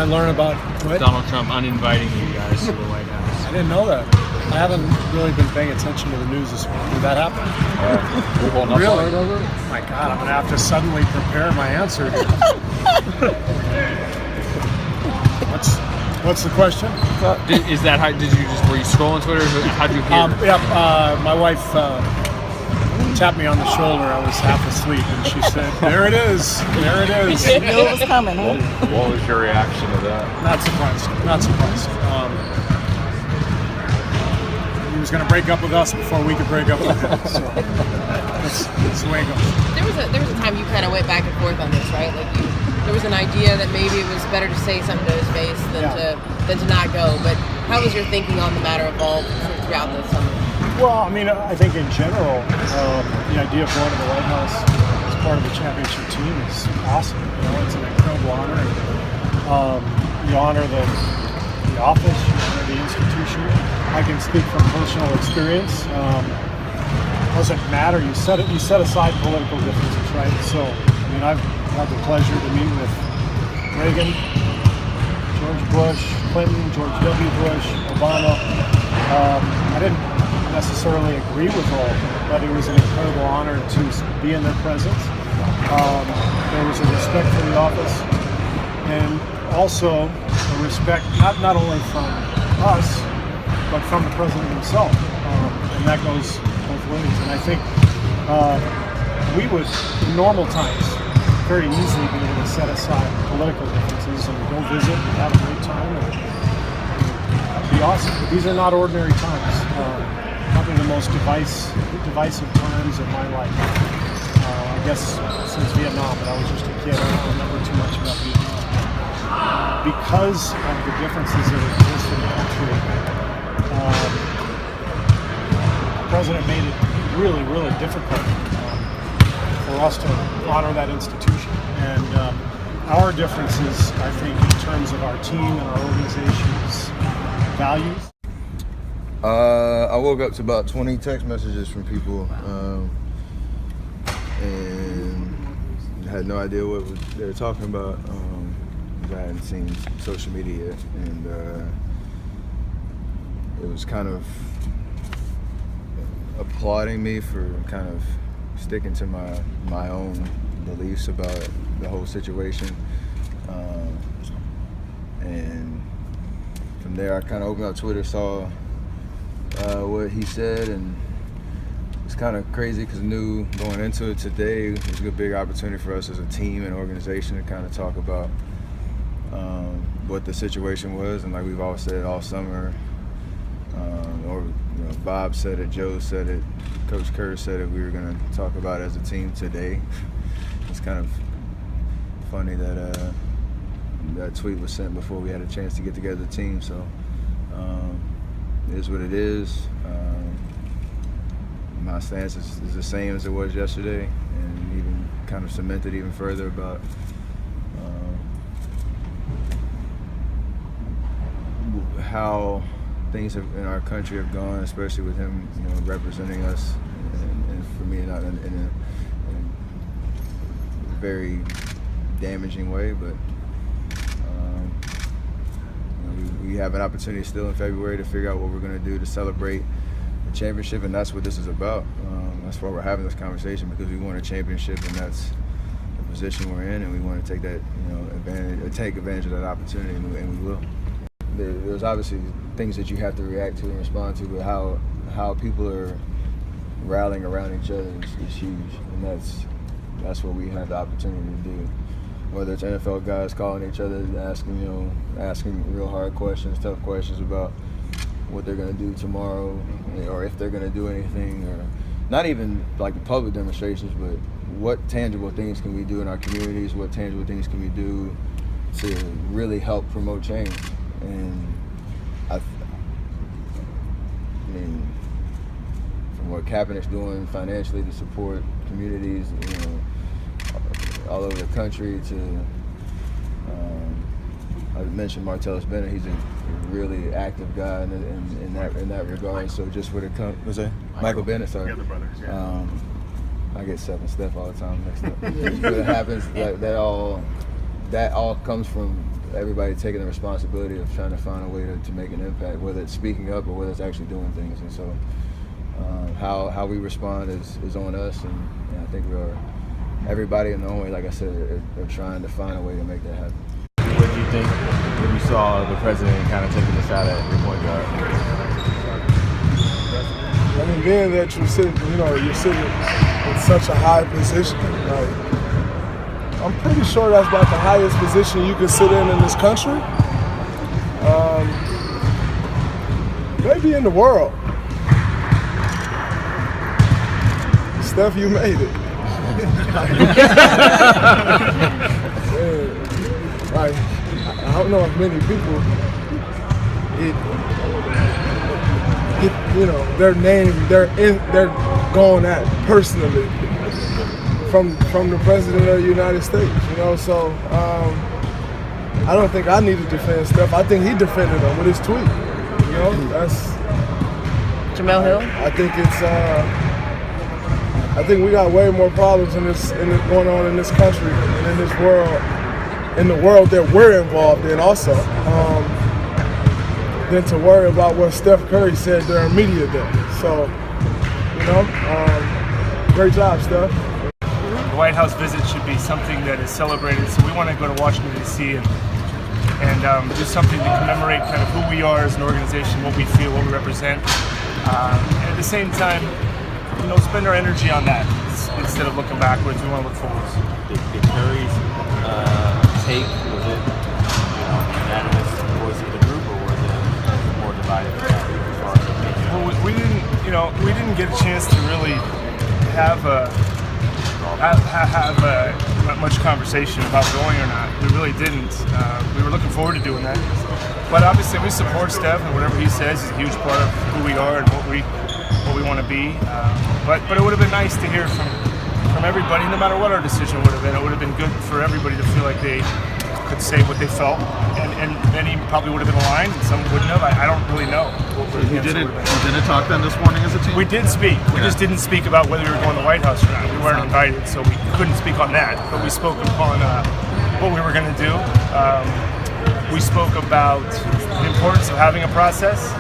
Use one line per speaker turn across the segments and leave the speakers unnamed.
I learn about what?
Donald Trump uninviting you guys to the White House.
I didn't know that. I haven't really been paying attention to the news this morning. Did that happen? Really? Oh my God, I'm going to have to suddenly prepare my answer here. What's the question?
Is that how, were you scrolling Twitter? How did you hear?
My wife tapped me on the shoulder. I was half asleep, and she said, "There it is. There it is."
You knew it was coming, huh?
What was your reaction to that?
Not surprised. He was going to break up with us before we could break up with him. So that's the way it goes.
There was a time you kind of went back and forth on this, right? Like there was an idea that maybe it was better to say something to his face than to not go. But how was your thinking on the matter evolved throughout the summer?
Well, I mean, I think in general, the idea of going to the White House as part of the championship team is awesome. You know, it's an incredible honor. You honor the office, you honor the institution. I can speak from personal experience. Doesn't matter. You set aside political differences, right? So, I mean, I've had the pleasure to meet with Reagan, George Bush, Clinton, George W. Bush, Obama. I didn't necessarily agree with all of them, but it was an incredible honor to be in their presence. There was a respect for the office, and also a respect not only from us, but from the president himself, and that goes both ways. And I think we would, in normal times, very easily be able to set aside political differences and go visit and have a great time, and it'd be awesome. But these are not ordinary times. Probably the most divisive times of my life. I guess since Vietnam, but I was just a kid. I don't remember too much about Vietnam. Because of the differences that exist in the country, the president made it really, really difficult for us to honor that institution. And our differences, I think, in terms of our team and our organization's values.
I woke up to about 20 text messages from people, and had no idea what they were talking about. I hadn't seen social media yet, and it was kind of applauding me for kind of sticking to my own beliefs about the whole situation. And from there, I kind of opened up Twitter, saw what he said, and it's kind of crazy because I knew going into it today it was a big opportunity for us as a team and organization to kind of talk about what the situation was. And like we've all said all summer, Bob said it, Joe said it, Coach Kerr said it, we were going to talk about it as a team today. It's kind of funny that that tweet was sent before we had a chance to get together the team. So it is what it is. My stance is the same as it was yesterday, and even kind of cemented even further about how things in our country have gone, especially with him, representing us, and for me, not in a very damaging way, but we have an opportunity still in February to figure out what we're going to do to celebrate the championship, and that's what this is about. That's why we're having this conversation, because we want a championship, and that's the position we're in, and we want to take that, take advantage of that opportunity, and we will. There's obviously things that you have to react to and respond to, but how people are rallying around each other is huge, and that's what we have the opportunity to do. Whether it's NFL guys calling each other, asking real hard questions, tough questions about what they're going to do tomorrow, or if they're going to do anything, or not even like the public demonstrations, but what tangible things can we do in our communities? What tangible things can we do to really help promote change? And I mean, from what Kaepernick's doing financially to support communities, all over the country, to I mentioned Martellus Bennett. He's a really active guy in that regard. So just when it comes, was that Michael Bennett? Sorry,
the other brothers. Yeah.
I get Steph and Steph all the time mixed up. But it happens that all that all comes from everybody taking the responsibility of trying to find a way to make an impact, whether it's speaking up or whether it's actually doing things. And so how we respond is on us, and I think everybody in their own way, like I said, are trying to find a way to make that happen.
What do you think when you saw the president kind of taking a shot at your point guard?
I mean, being that you're sitting in such a high position, like, I'm pretty sure that's about the highest position you can sit in this country. Maybe in the world. Steph, you made it. Like, I don't know if many people their name, they're going at personally from the president of the United States, So I don't think I need to defend Steph. I think he defended him with his tweet. That's
Jamel Hill.
I think we got way more problems going on in this country and in this world, in the world that we're involved in also, than to worry about what Steph Curry said during media day. So, great job, Steph.
The White House visit should be something that is celebrated. So we want to go to Washington, D.C. and do something to commemorate kind of who we are as an organization, what we feel, what we represent. And at the same time, spend our energy on that instead of looking backwards. We want to look forwards.
Did Curry's take, was it unanimous voice of the group, or was it more divided as far as opinion?
Well, we didn't get a chance to really have much conversation about going or not. We really didn't. We were looking forward to doing that. But obviously we support Steph, and whatever he says is a huge part of who we are and what we want to be. But it would have been nice to hear from everybody, no matter what our decision would have been. It would have been good for everybody to feel like they could say what they felt, and many probably would have been aligned, and some wouldn't have. I don't really know.
You didn't talk then this morning as a team?
We did speak. We just didn't speak about whether we were going to the White House or not. We weren't invited, so we couldn't speak on that. But we spoke upon what we were going to do. We spoke about the importance of having a process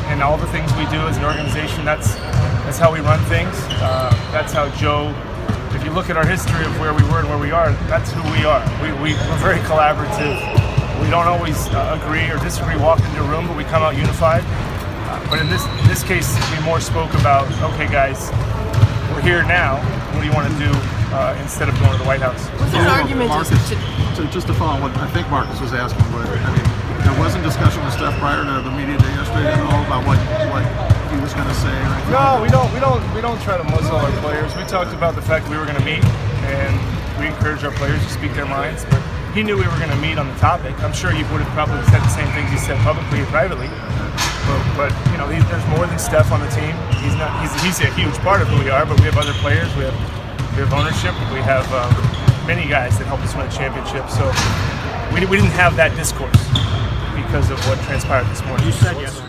and all the things we do as an organization. That's how we run things. That's how Joe. If you look at our history of where we were and where we are, that's who we are. We're very collaborative. We don't always agree or disagree, walk into a room, but we come out unified. But in this case, we more spoke about, okay, guys, we're here now. What do you want to do instead of going to the White House?
What's his argument?
Just to follow on what I think Marcus was asking, but there wasn't discussion with Steph prior to the media day yesterday at all about what he was going to say.
No, we don't try to muzzle our players. We talked about the fact that we were going to meet, and we encourage our players to speak their minds. But he knew we were going to meet on the topic. I'm sure he would have probably said the same things he said publicly and privately. But there's more than Steph on the team. He's a huge part of who we are. But we have other players. We have ownership. We have many guys that helped us win a championship. So we didn't have that discourse because of what transpired this morning.
You said yes.